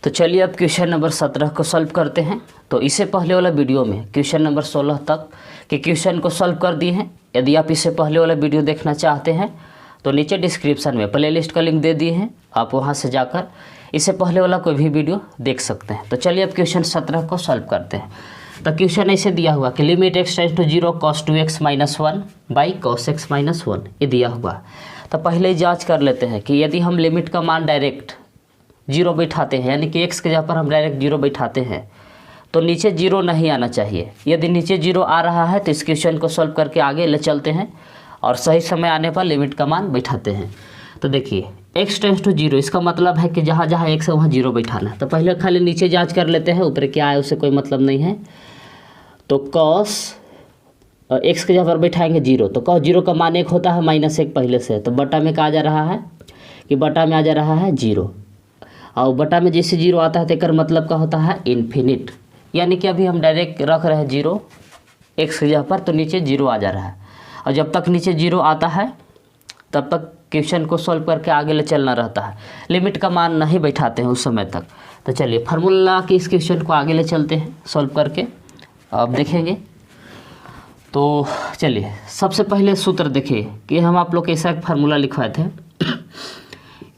तो चलिए अब क्वेश्चन नंबर 17 को सॉल्व करते हैं। तो इससे पहले वाला वीडियो में क्वेश्चन नंबर 16 तक के क्वेश्चन को सॉल्व कर दिए हैं। यदि आप इससे पहले वाला वीडियो देखना चाहते हैं तो नीचे डिस्क्रिप्शन में प्लेलिस्ट का लिंक दे दिए हैं, आप वहां से जाकर इससे पहले वाला कोई भी वीडियो देख सकते हैं। तो चलिए अब क्वेश्चन 17 को सॉल्व करते हैं। तो क्वेश्चन ऐसे दिया हुआ कि limit x tends to 0 cos 2x - 1 by cos x - 1 ये दिया हुआ। तो पहले जांच कर लेते हैं कि यदि हम लिमिट का मान डायरेक्ट 0 बैठाते हैं, यानी कि x के जगह पर हम डायरेक्ट 0 बैठाते हैं तो नीचे 0 नहीं आना चाहिए। यदि नीचे 0 आ रहा है तो इस क्वेश्चन को सॉल्व करके आगे ले चलते हैं और सही समय आने पर लिमिट का मान बैठाते हैं। तो देखिए x टेंड्स टू 0, इसका मतलब है कि जहाँ जहाँ x है वहाँ 0 बैठाना है। तो पहले खाली नीचे जांच कर लेते हैं, ऊपर क्या है उससे कोई मतलब नहीं है। तो cos x के जगह पर बैठाएंगे 0, तो cos 0 का मान 1 होता है, -1 पहले से। तो बटा में क्या आ जा रहा है कि बटा में आ जा रहा है 0, और बटा में जैसे 0 आता है तो एक मतलब का होता है इन्फिनिट, यानी कि अभी हम डायरेक्ट रख रहे हैं 0 x की जगह पर, तो नीचे 0 आ जा रहा है। और जब तक नीचे 0 आता है तब तक क्वेश्चन को सॉल्व करके आगे ले चलना रहता है, लिमिट का मान नहीं बैठाते हैं उस समय तक। तो चलिए फार्मूला के इस क्वेश्चन को आगे ले चलते हैं सॉल्व करके, अब देखेंगे। तो चलिए सबसे पहले सूत्र देखिए कि हम आप लोग ऐसा एक फार्मूला लिखवाए थे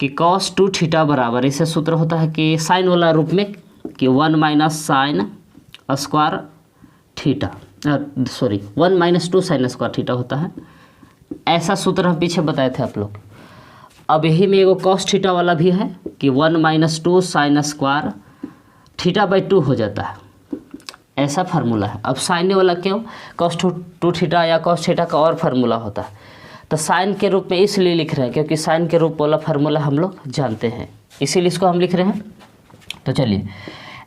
कि cos 2 थीटा बराबर, ऐसे सूत्र होता है कि साइन वाला रूप में कि 1 - sine square theta, 1 - 2 sine square theta होता है। ऐसा सूत्र हम पीछे बताए थे आप लोग। अब यही में एगो cos थीटा वाला भी है कि 1 - 2 साइन स्क्वायर थीटा बाई 2 हो जाता है, ऐसा फार्मूला है। अब साइन वाला क्यों, cos 2 थीटा या cos थीटा का और फार्मूला होता है, तो साइन के रूप में इसलिए लिख रहे हैं क्योंकि साइन के रूप वाला फार्मूला हम लोग जानते हैं, इसीलिए इसको हम लिख रहे हैं। तो चलिए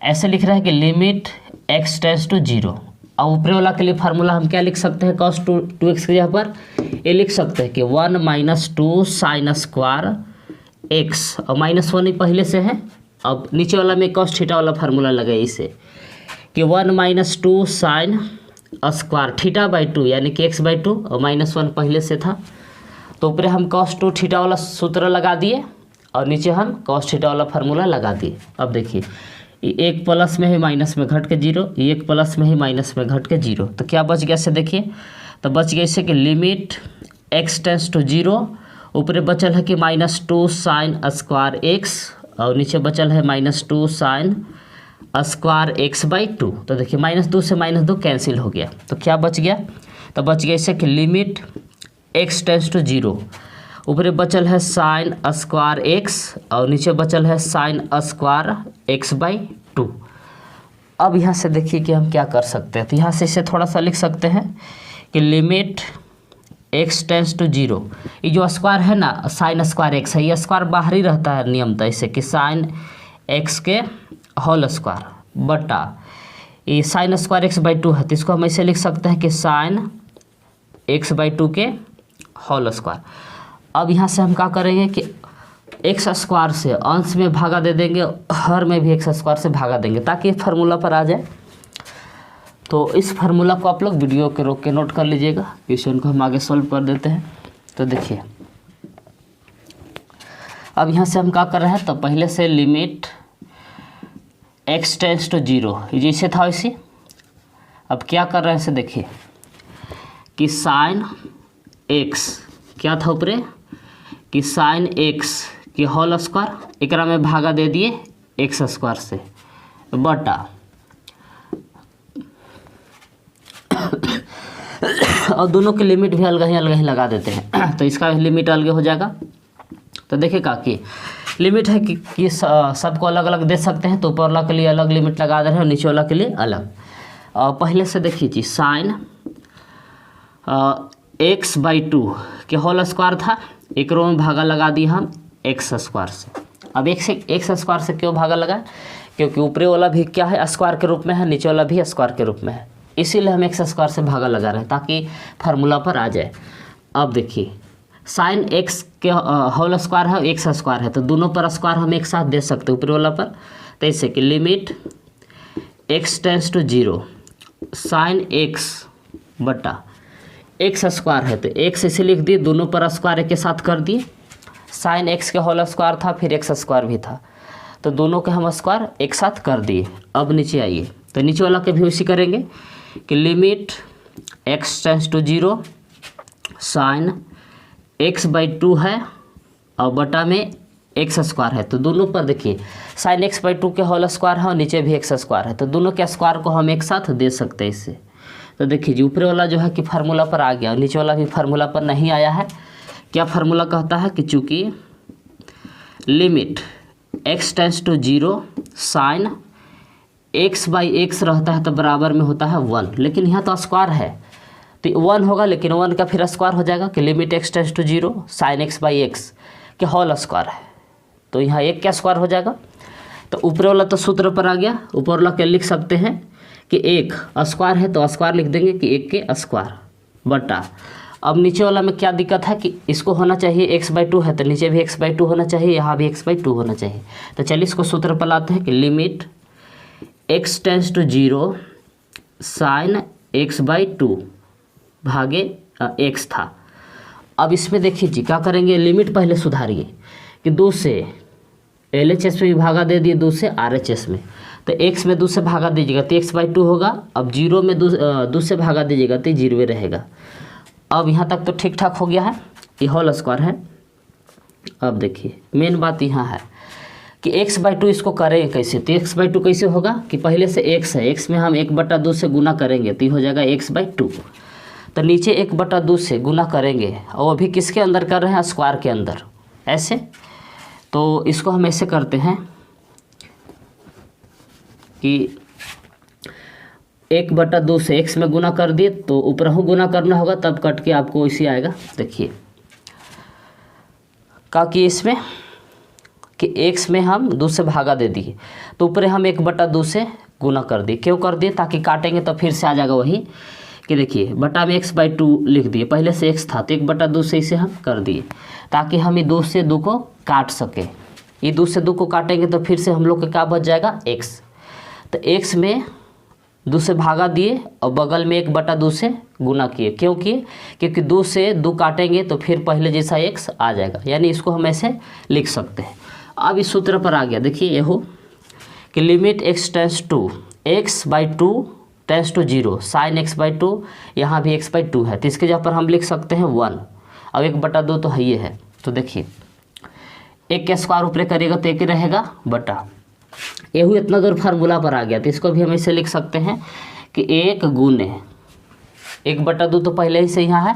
ऐसे लिख रहे हैं कि लिमिट x टेंड्स टू 0, और ऊपर वाला के लिए फार्मूला हम क्या लिख सकते हैं, cos 2x की जगह पर ये लिख सकते हैं कि 1 - 2 साइन स्क्वायर x, और -1 ही पहले से है। अब नीचे वाला में cos थीटा वाला फार्मूला लगाए इसे कि 1 - 2 साइन स्क्वायर थीटा बाई 2, यानी कि x बाई 2, और -1 पहले से था। तो ऊपर हम cos 2 थीटा वाला सूत्र लगा दिए और नीचे हम cos थीटा वाला फार्मूला लगा दिए। अब देखिए एक प्लस में है माइनस में घट के 0, एक प्लस में है माइनस में घट के 0, तो क्या बच गया से देखिए, तो बच गया इससे कि लिमिट x टेंड्स टू 0, ऊपर बचल है कि -2 साइन स्क्वायर x, और नीचे बचल है -2 साइन स्क्वायर x बाई 2। तो देखिए -2 से -2 कैंसिल हो गया, तो क्या बच गया, तो बच गया इससे कि लिमिट x टेंड्स टू 0, ऊपर बचल है साइन स्क्वायर x, और नीचे बचल है साइन स्क्वायर x बाई 2। अब यहाँ से देखिए कि हम क्या कर सकते हैं, तो यहाँ से इसे थोड़ा सा लिख सकते हैं कि लिमिट x टेंड्स टू 0, ये जो स्क्वायर है ना साइन स्क्वायर x है, ये स्क्वायर बाहर ही रहता है नियमतः, इसे कि साइन x के होल स्क्वायर बटा ये साइन स्क्वायर x बाई 2 है, तो इसको हम ऐसे लिख सकते हैं कि साइन x बाई 2 के होल स्क्वायर। अब यहाँ से हम क्या करेंगे कि एक्स स्क्वायर से अंश में भागा दे देंगे, हर में भी एक्स स्क्वायर से भागा देंगे ताकि फार्मूला पर आ जाए। तो इस फार्मूला को आप लोग वीडियो के रोक के नोट कर लीजिएगा, क्वेश्चन को हम आगे सॉल्व कर देते हैं। तो देखिए अब यहाँ से हम क्या कर रहे हैं, तो पहले से लिमिट x टेंड्स टू 0 जैसे था वैसे अब क्या कर रहे हैं इसे देखिए कि साइन x क्या था ऊपर कि साइन x की होल स्क्वायर, एक में भागा दे दिए एक्स स्क्वायर से बटा और दोनों के लिमिट भी अलग ही लगा देते हैं, तो इसका लिमिट अलग हो जाएगा। तो देखिएगा कि लिमिट है कि सबको अलग अलग दे सकते हैं, तो ऊपर वाला के लिए अलग लिमिट लगा दे रहे हैं और नीचे वाला के लिए अलग। और पहले से देखिए जी साइन x बाई 2 के होल स्क्वायर था, एक रो में भागा लगा दिया हम एक्स स्क्वायर से। अब एक्स स्क्वायर से क्यों भागा लगा, क्योंकि ऊपरी वाला भी क्या है स्क्वायर के रूप में है, नीचे वाला भी स्क्वायर के रूप में है, इसीलिए हम एक्स स्क्वायर से भागा लगा रहे हैं ताकि फार्मूला पर आ जाए। अब देखिए साइन x के होल स्क्वायर है, एक्स स्क्वायर है, तो दोनों पर स्क्वायर हम एक साथ दे सकते हैं ऊपरी वाला पर। तो इससे कि limit x tends to 0 sine x बटा एक्स स्क्वायर है, तो एक्स इसे लिख दिए, दोनों पर स्क्वायर एक के साथ कर दिए। साइन एक्स के होल स्क्वायर था, फिर एक्स स्क्वायर भी था, तो दोनों के हम स्क्वायर एक साथ कर दिए। अब नीचे आइए, तो नीचे वाला के भी उसी करेंगे कि limit x tends to 0 sine x/2 है और बटा में एक्स स्क्वायर है। तो दोनों पर देखिए साइन x/2 के होल स्क्वायर है और नीचे भी एक्स स्क्वायर है, तो दोनों के स्क्वायर को हम एक साथ दे सकते हैं इससे। तो देखिए जी ऊपर वाला जो है कि फार्मूला पर आ गया और नीचे वाला भी फार्मूला पर नहीं आया है। क्या फार्मूला कहता है कि चूँकि limit x tends to 0 sine x/x रहता है तो बराबर में होता है 1, लेकिन यहाँ तो स्क्वायर है तो 1 होगा, लेकिन 1 का फिर स्क्वायर हो जाएगा कि limit x tends to 0 sine x/x के होल स्क्वायर है, तो यहाँ एक क्या स्क्वायर हो जाएगा। तो ऊपर वाला तो सूत्र पर आ गया, ऊपर वाला क्या लिख सकते हैं कि एक स्क्वायर है तो स्क्वायर लिख देंगे कि एक के स्क्वायर बटा। अब नीचे वाला में क्या दिक्कत है कि इसको होना चाहिए x/2 है तो नीचे भी x/2 होना चाहिए, यहाँ भी x/2 होना चाहिए। तो चलिए इसको सूत्र पर लाते हैं कि limit x tends to 0 sine x/2 भागे x था। अब इसमें देखिए जी क्या करेंगे, लिमिट पहले सुधारिए कि 2 से LHS में भी भागा दे दिए, 2 से RHS में, तो x में 2 से भागा दीजिएगा तो x/2 होगा। अब 0 में 2 से भागा दीजिएगा तो 0 रहेगा। अब यहाँ तक तो ठीक ठाक हो गया है, ये होल स्क्वायर है। अब देखिए मेन बात यहाँ है कि x/2 इसको करेंगे कैसे, तो x/2 कैसे होगा कि पहले से x है, x में हम 1/2 से गुना करेंगे तो ये हो जाएगा x/2। तो नीचे 1/2 से गुना करेंगे और अभी किसके अंदर कर रहे हैं, स्क्वायर के अंदर, ऐसे। तो इसको हम ऐसे करते हैं कि 1/2 से x में गुना कर दिए तो ऊपर हूँ गुना करना होगा, तब कट के आपको इसी आएगा। देखिए क्या कि इसमें कि x में हम 2 से भागा दे दिए तो ऊपर हम 1/2 से गुना कर दिए। क्यों कर दिए, ताकि काटेंगे तो फिर से आ जाएगा वही कि देखिए बटा में x/2 लिख दिए, पहले से x था तो 1/2 से इसे हम कर दिए ताकि हम ये 2 से 2 को काट सके। ये 2 से 2 को काटेंगे तो फिर से हम लोग का क्या बच जाएगा, x। तो x में 2 से भागा दिए और बगल में 1/2 से गुना किए। क्यों किए, क्योंकि 2 से 2 काटेंगे तो फिर पहले जैसा x आ जाएगा, यानी इसको हम ऐसे लिख सकते हैं। अब इस सूत्र पर आ गया, देखिए ये हो कि limit x tends to x/2 tends to 0 sine x/2, यहाँ भी x/2 है तो इसके जगह पर हम लिख सकते हैं 1। अब 1/2 तो है ये है, तो देखिए एक का स्क्वायर ऊपर करिएगा तो एक ही रहेगा बटा। ये हुई इतना दूर फार्मूला पर आ गया तो इसको भी हम ऐसे लिख सकते हैं कि 1 गुने 1/2 तो पहले ही से यहाँ है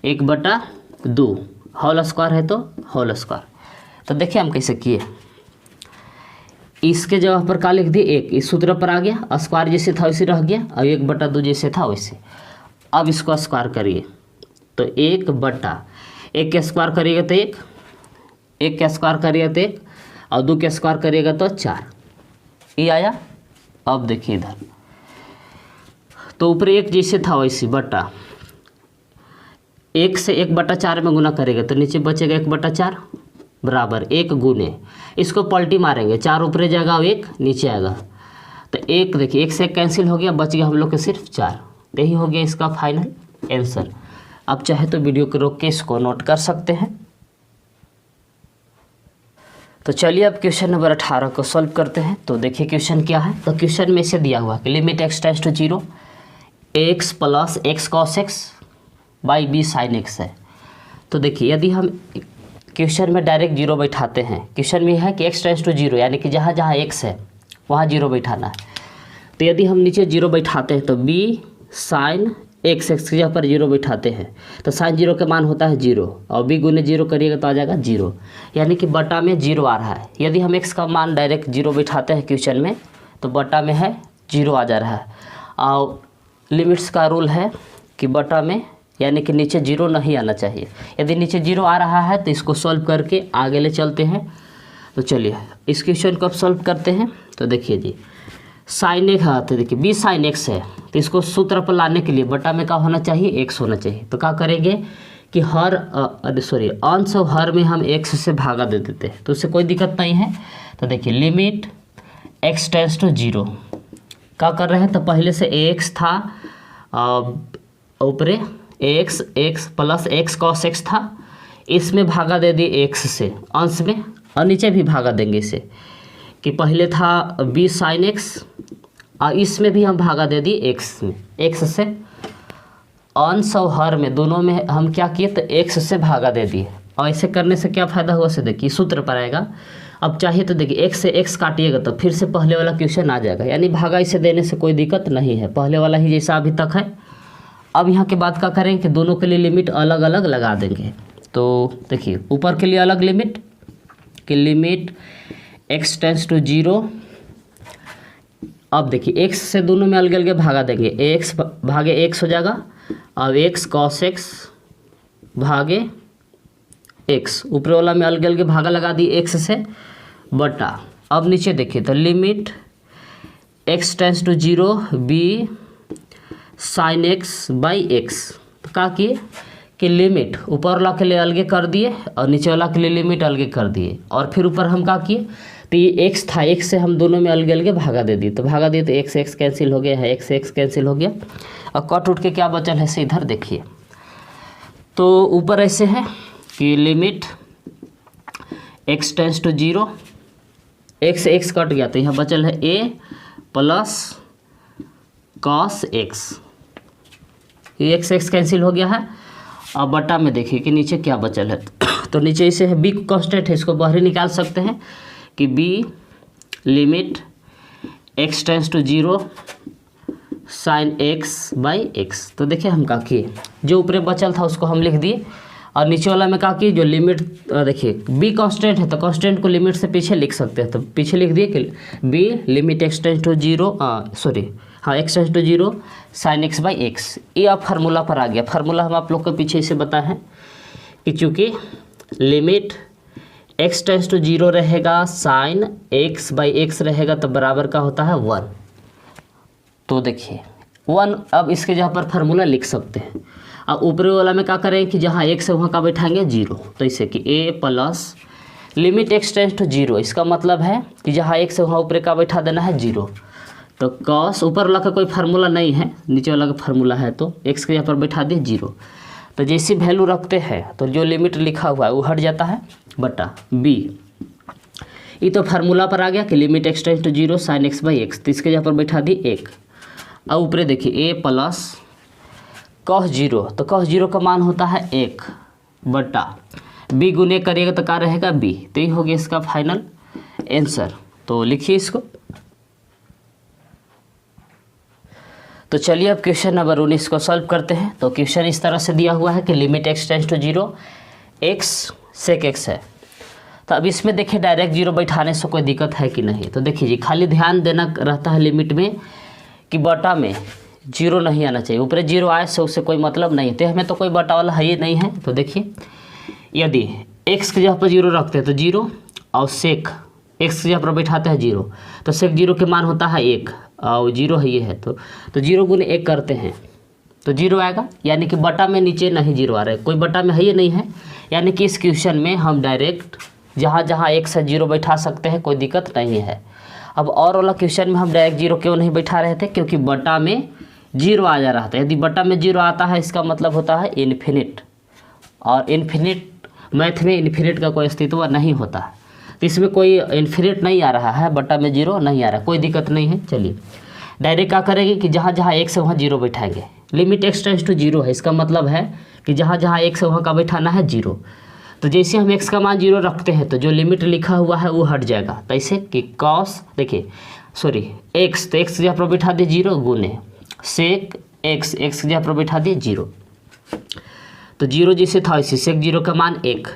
1/2 होल स्क्वायर है तो होल स्क्वायर। तो देखिए हम कैसे किए, इसके जगह पर क्या लिख दिए 1, इस सूत्र पर आ गया, स्क्वायर जैसे था वैसे रह गया और 1/2 जैसे था वैसे। अब इसको स्क्वायर करिए तो 1/1 का स्क्वायर करिएगा तो 1 का स्क्वायर करिएगा तो 1 और 2 का स्क्वायर करिएगा तो 4, ये आया। अब देखिए इधर तो ऊपर 1 जैसे था वैसे बटा 1 से 1/4 में गुना करेगा तो नीचे बचेगा 1/4 बराबर 1 गुने, इसको पलटी मारेंगे 4 ऊपर जाएगा और 1 नीचे आएगा तो 1 देखिए 1 से 1 कैंसिल हो गया, बच गया हम लोग के सिर्फ 4। यही हो गया इसका फाइनल आंसर। अब चाहे तो वीडियो को रोक के इसको नोट कर सकते हैं। तो चलिए अब क्वेश्चन नंबर 18 को सॉल्व करते हैं। तो देखिए क्वेश्चन क्या है, तो क्वेश्चन में से दिया हुआ कि limit x tends to 0 x plus x cos x by b sin x है। तो देखिए यदि हम क्वेश्चन में डायरेक्ट 0 बैठाते हैं, क्वेश्चन में है कि x टेंस टू 0 यानी कि जहाँ जहाँ x है वहाँ 0 बैठाना है। तो यदि हम नीचे 0 बैठाते हैं तो b sin x की जगह पर 0 बैठाते हैं तो sin 0 का मान होता है 0 और b गुने 0 करिएगा तो आ जाएगा 0, यानी कि बटा में 0 आ रहा है। यदि हम x का मान डायरेक्ट 0 बैठाते हैं क्वेश्चन में तो बटा में है 0 आ जा रहा है। और लिमिट्स का रूल है कि बटा में यानी कि नीचे 0 नहीं आना चाहिए। यदि नीचे 0 आ रहा है तो इसको सॉल्व करके आगे ले चलते हैं। तो चलिए इस क्वेश्चन को अब सॉल्व करते हैं। तो देखिए जी साइन एक है तो देखिए b sin x है तो इसको सूत्र पर लाने के लिए बटा में क्या होना चाहिए, x होना चाहिए। तो क्या करेंगे कि अंश और हर में हम x से भागा दे देते हैं तो उससे कोई दिक्कत नहीं है। तो देखिए लिमिट x टेंस टू 0 क्या कर रहे हैं, तो पहले से x था ऊपरे x plus x cos x था, इसमें भागा दे दिए x से अंश में और नीचे भी भागा देंगे इसे कि पहले था b sin x और इसमें भी हम भागा दे दिए x में, x से अंश और हर में दोनों में हम क्या किए तो x से भागा दे दिए। और ऐसे करने से क्या फ़ायदा हुआ से देखिए सूत्र पर आएगा। अब चाहिए तो देखिए x से x काटिएगा तो फिर से पहले वाला क्वेश्चन आ जाएगा, यानी भागा इसे देने से कोई दिक्कत नहीं है, पहले वाला ही जैसा अभी तक है। अब यहाँ के बाद क्या करें कि दोनों के लिए लिमिट अलग अलग लगा देंगे। तो देखिए ऊपर के लिए अलग लिमिट कि लिमिट x टेंस टू 0। अब देखिए x से दोनों में अलग अलग भागा देंगे, x भागे x हो जाएगा। अब x cos x भागे x, ऊपर वाला में अलग अलग भागा लगा दी x से बटा। अब नीचे देखिए तो limit x tends to 0 b sin x by x। तो क्या किए कि लिमिट ऊपर वाला के लिए अलग कर दिए और नीचे वाला के लिए लिमिट अलग कर दिए। और फिर ऊपर हम क्या किए तो ये x था, x से हम दोनों में अलग अलग भागा दे दिए। तो भागा दिए तो x x कैंसिल हो गया है, x x कैंसिल हो गया और कट उठ के क्या बचल है से इधर देखिए। तो ऊपर ऐसे है कि limit x tends to 0, x से x कट गया तो यहाँ बचल है a प्लस cos x, ये x x कैंसिल हो गया है। अब बटा में देखिए कि नीचे क्या बचल है। तो नीचे इसे है b कांस्टेंट है, इसको बाहर निकाल सकते हैं कि b limit x tends to 0 sin x by x। तो देखिए हम क्या किए, जो ऊपर बचल था उसको हम लिख दिए और नीचे वाला में क्या किए जो लिमिट देखिए b कांस्टेंट है तो कांस्टेंट को लिमिट से पीछे लिख सकते हैं। तो पीछे लिख दिए कि b limit x tends to 0 x tends to 0 sin x by x। ये अब फार्मूला पर आ गया। फार्मूला हम आप लोग को पीछे से बताए हैं कि चूँकि लिमिट x टेंस टू 0 रहेगा sin x बाई x रहेगा तो बराबर का होता है 1। तो देखिए 1, अब इसके जहाँ पर फार्मूला लिख सकते हैं। अब ऊपरी वाला में क्या करें कि जहाँ x है वहाँ का बैठाएंगे 0। तो इसे कि a plus limit x tends to 0, इसका मतलब है कि जहाँ x है वहाँ ऊपर का बैठा देना है 0। तो cos ऊपर वाला का कोई फार्मूला नहीं है, नीचे वाला का फार्मूला है तो x के यहाँ पर बैठा दिए 0। तो जैसी वैल्यू रखते हैं तो जो लिमिट लिखा हुआ है वो हट जाता है बटा b। ये तो फार्मूला पर आ गया कि limit x tends to 0 sin x by x। तो इसके यहाँ पर बैठा दी 1। अब ऊपर देखिए a प्लस cos 0, तो cos 0 का मान होता है 1 बटा b गुने करिएगा तो क्या रहेगा b। तो ये हो गया इसका फाइनल आंसर। तो लिखिए इसको। तो चलिए अब क्वेश्चन नंबर 19 को सॉल्व करते हैं। तो क्वेश्चन इस तरह से दिया हुआ है कि limit x tends to 0 x sec x है। तो अब इसमें देखिए डायरेक्ट 0 बैठाने से कोई दिक्कत है कि नहीं। तो देखिए जी खाली ध्यान देना रहता है लिमिट में कि बटा में 0 नहीं आना चाहिए, ऊपर 0 आए से उससे कोई मतलब नहीं। तो हमें तो कोई बटा वाला है ही नहीं है। तो देखिए यदि x के जगह पर 0 रखते हैं तो 0 और सेक x के जगह पर बैठाते हैं 0 तो सेक 0 के मान होता है 1 और 0 है ये है तो 0 गुने 1 करते हैं तो 0 आएगा, यानी कि बटा में नीचे नहीं 0 आ रहा है, कोई बटा में है ये नहीं है। यानी कि इस क्वेश्चन में हम डायरेक्ट जहाँ जहाँ 1 से 0 बैठा सकते हैं, कोई दिक्कत नहीं है। अब और वाला क्वेश्चन में हम डायरेक्ट 0 क्यों नहीं बैठा रहे थे, क्योंकि बटा में 0 आ जा रहा था। यदि बटा में 0 आता है इसका मतलब होता है इन्फिनिट, और इन्फिनिट मैथ में इन्फिनिट का कोई अस्तित्व नहीं होता है। तो इसमें कोई इन्फिनिट नहीं आ रहा है, बटा में 0 नहीं आ रहा, कोई दिक्कत नहीं है। चलिए डायरेक्ट क्या करेंगे कि जहाँ जहाँ 1 से वहाँ 0 बैठाएंगे। लिमिट x टेंस टू 0 है, इसका मतलब है कि जहाँ जहाँ 1 से वहाँ का बैठाना है 0। तो जैसे हम x का मान 0 रखते हैं तो जो लिमिट लिखा हुआ है वो हट जाएगा। तो ऐसे कि cos देखिए x, तो x जहाँ पर बैठा दिए 0 गुने सेक x, x जहाँ पर बैठा दिए 0। तो 0 जैसे था वैसे सेक 0 का मान 1।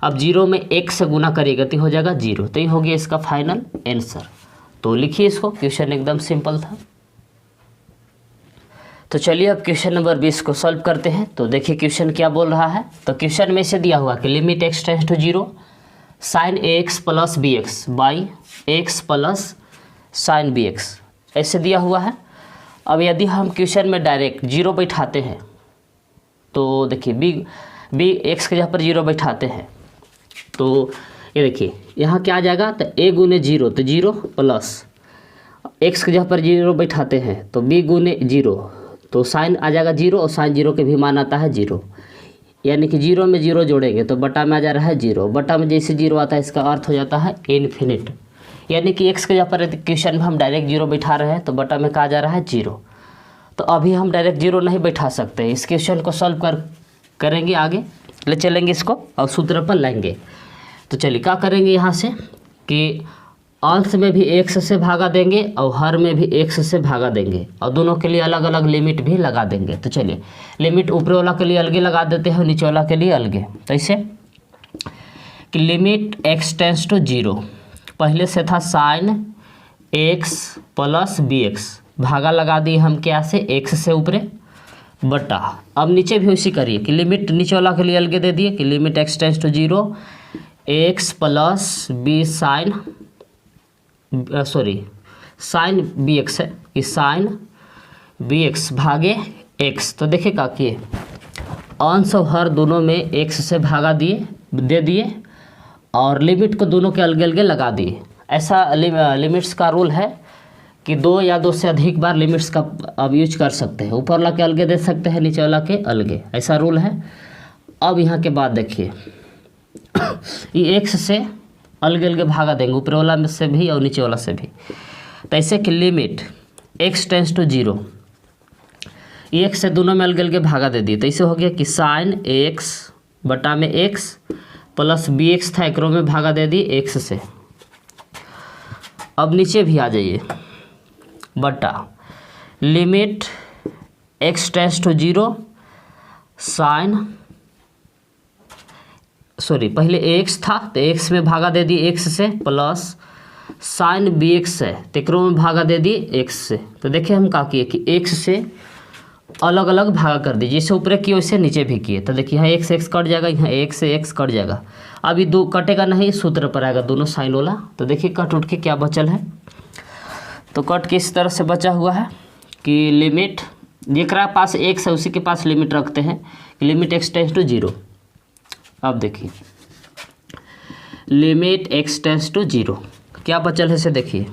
अब 0 में 1 से गुना करिएगा तो हो जाएगा 0। तो ये हो गया इसका फाइनल आंसर। तो लिखिए इसको, क्वेश्चन एकदम सिंपल था। तो चलिए अब क्वेश्चन नंबर 20 को सॉल्व करते हैं। तो देखिए क्वेश्चन क्या बोल रहा है। तो क्वेश्चन में से दिया हुआ कि limit x tends to 0 sin ax plus bx by x plus sin bx ऐसे दिया हुआ है। अब यदि हम क्वेश्चन में डायरेक्ट 0 बैठाते हैं तो देखिए b x के जगह पर 0 बैठाते हैं तो ये देखिए यहाँ क्या आ जाएगा, तो a गुने 0 तो 0 प्लस x के जगह पर 0 बैठाते हैं तो b गुने 0 तो साइन आ जाएगा 0 और साइन 0 के भी मान आता है 0, यानी कि 0 में 0 जोड़ेंगे तो बटा में आ जा रहा है 0। बटा में जैसे 0 आता है इसका अर्थ हो जाता है इन्फिनिट, यानी कि x के जगह पर क्वेश्चन में हम डायरेक्ट 0 बैठा रहे हैं तो बटा में कहा जा रहा है 0। तो अभी हम डायरेक्ट 0 नहीं बैठा सकते, इस क्वेश्चन को सॉल्व करेंगे, आगे ले चलेंगे इसको और सूत्र पर लाएंगे। तो चलिए क्या करेंगे यहाँ से कि अंश में भी x से भागा देंगे और हर में भी x से भागा देंगे और दोनों के लिए अलग अलग लिमिट भी लगा देंगे। तो चलिए लिमिट ऊपर वाला के लिए अलग लगा देते हैं और नीचे वाला के लिए अलग। तो ऐसे कि लिमिट x टेंस टू 0, पहले से था साइन x प्लस bx, भागा लगा दिए हम क्या से x से ऊपरे बटा। अब नीचे भी उसी करिए कि लिमिट नीचे वाला के लिए अलग दे दिए कि limit x tends to 0 x plus b sine sine bx है कि साइन bx भागे x। तो देखिए क्या किए, अंश और हर दोनों में x से भागा दे दिए और लिमिट को दोनों के अलग अलग लगा दिए। ऐसा लिमिट्स का रूल है कि 2 या 2 से अधिक बार लिमिट्स का अब यूज कर सकते हैं, ऊपर वाला के अलग दे सकते हैं, नीचे वाला के अलग, ऐसा रूल है। अब यहाँ के बाद देखिए ये x से अलग अलग भागा देंगे, ऊपर वाला में से भी और नीचे वाला से भी। तो ऐसे कि लिमिट x टेंस टू 0, ये x से दोनों में अलग अलग भागा दे दिए। तो इसे हो गया कि साइन x बटा में x प्लस bx था, एक में भागा दे दिए x से। अब नीचे भी आ जाइए बटा limit x tends to 0 sine पहले x था तो x में भागा दे दिए x से प्लस साइन bx है तो एक में भागा दे दिए x से। तो देखिए हम क्या किए कि x से अलग अलग भागा कर दिए, जैसे ऊपर किए वैसे नीचे भी किए। तो देखिए यहाँ x कट जाएगा, यहाँ x से x कट जाएगा। अभी दो कटेगा नहीं, सूत्र पर आएगा दोनों साइन वाला। तो देखिए कट उठ के क्या बचल है, तो कट के इस तरह से बचा हुआ है कि लिमिट जेकरा पास x है उसी के पास लिमिट रखते हैं कि लिमिट x टेंस टू 0। अब देखिए लिमिट x टेंस टू 0 क्या बचल है से देखिए,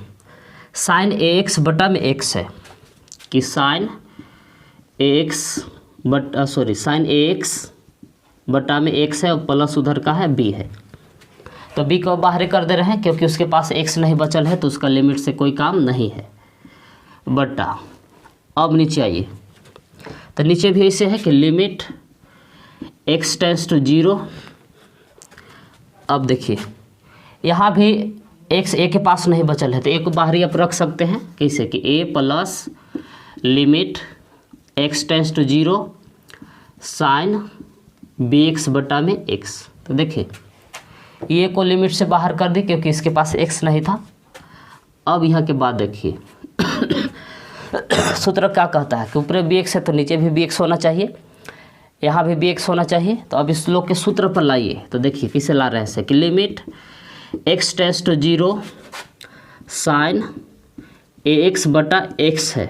साइन ax बटा में x है कि साइन ax बटा में x है और प्लस उधर का है b है। तो b को बाहर कर दे रहे हैं क्योंकि उसके पास x नहीं बचल है तो उसका लिमिट से कोई काम नहीं है बटा। अब नीचे आइए, तो नीचे भी ऐसे है कि लिमिट x टेंस टू 0। अब देखिए यहाँ भी x a के पास नहीं बचल है तो a को बाहर आप रख सकते हैं कैसे कि a plus limit x tends to 0 sine bx बटा में x। तो देखिए ये को लिमिट से बाहर कर दी क्योंकि इसके पास x नहीं था। अब यहाँ के बाद देखिए सूत्र क्या कहता है कि ऊपर bx है तो नीचे भी bx होना चाहिए, यहाँ भी bx होना चाहिए। तो अब इस लोग के सूत्र पर लाइए, तो देखिए किसे ला रहे हैं कि limit x tends to 0 sine ax बटा x है,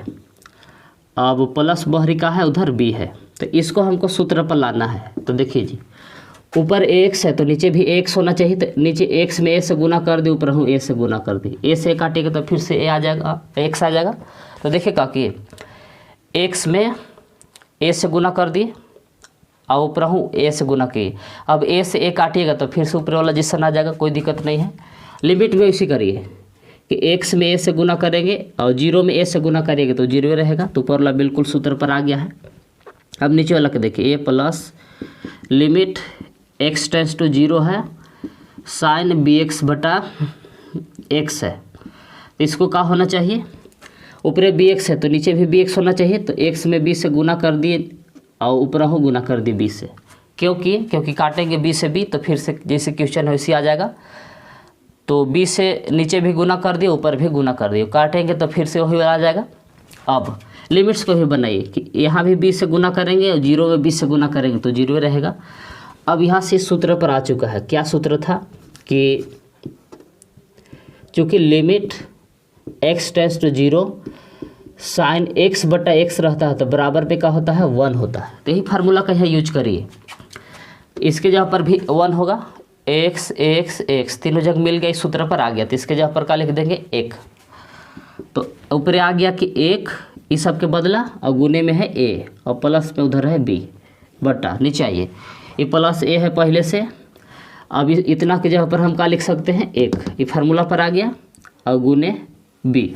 अब प्लस बहरी का है उधर b है, तो इसको हमको सूत्र पर लाना है। तो देखिए जी ऊपर x है तो नीचे भी x होना चाहिए, तो नीचे x में a से गुना कर दी, ऊपर हूँ a से गुना कर दी, a से काटेगा तो फिर से a आ जाएगा, x आ जाएगा। तो देखिए क्या किए, x में a से गुना कर दिए और ऊपर हूँ a से गुना किए। अब a से a काटिएगा तो फिर से ऊपर वाला जिससे आ जाएगा, कोई दिक्कत नहीं है। लिमिट में इसी करिए कि x में a से गुना करेंगे और 0 में a से गुना करेंगे तो 0 रहेगा, तो ऊपर वाला बिल्कुल सूत्र पर आ गया है। अब नीचे वाला के देखिए a plus limit x tends to 0 है साइन bx बटा x है, तो इसको क्या होना चाहिए, ऊपर bx है तो नीचे भी bx होना चाहिए। तो x में b से गुना कर दिए और ऊपर हो गुना कर दिए b से, क्योंकि काटेंगे b से b तो फिर से जैसे क्वेश्चन है वैसे आ जाएगा। तो b से नीचे भी गुना कर दिए, ऊपर भी गुना कर दिए, काटेंगे तो फिर से वही आ जाएगा। अब लिमिट्स को भी बनाइए कि यहाँ भी b से गुना करेंगे और 0 में b से गुना करेंगे तो 0 रहेगा। अब यहाँ से सूत्र पर आ चुका है, क्या सूत्र था कि चूँकि limit x tends to 0 sine x बटा x रहता है तो बराबर पे क्या होता है 1 होता है। तो यही फार्मूला का यहाँ यूज करिए, इसके जगह पर भी 1 होगा, x x x तीनों जगह मिल गया, इस सूत्र पर आ गया। तो इसके जगह पर क्या लिख देंगे 1, तो ऊपर आ गया कि 1 इस सब के बदला और गुने में है a और प्लस में उधर है b बटा। नीचे आइए, ये प्लस a है पहले से, अब इतना के जगह पर हम क्या लिख सकते हैं 1, ये फार्मूला पर आ गया। और गुने बी।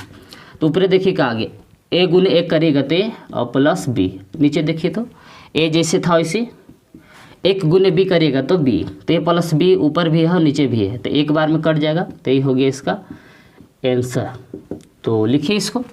तो ऊपर देखिए क्या आगे ए गुने ए करेगा तो ए और प्लस बी। नीचे देखिए तो ए जैसे था वैसे एक गुने बी करेगा तो बी, तो ए प्लस बी ऊपर भी है और नीचे भी है, तो एक बार में कट जाएगा। तो ये हो गया इसका आंसर। तो लिखिए इसको।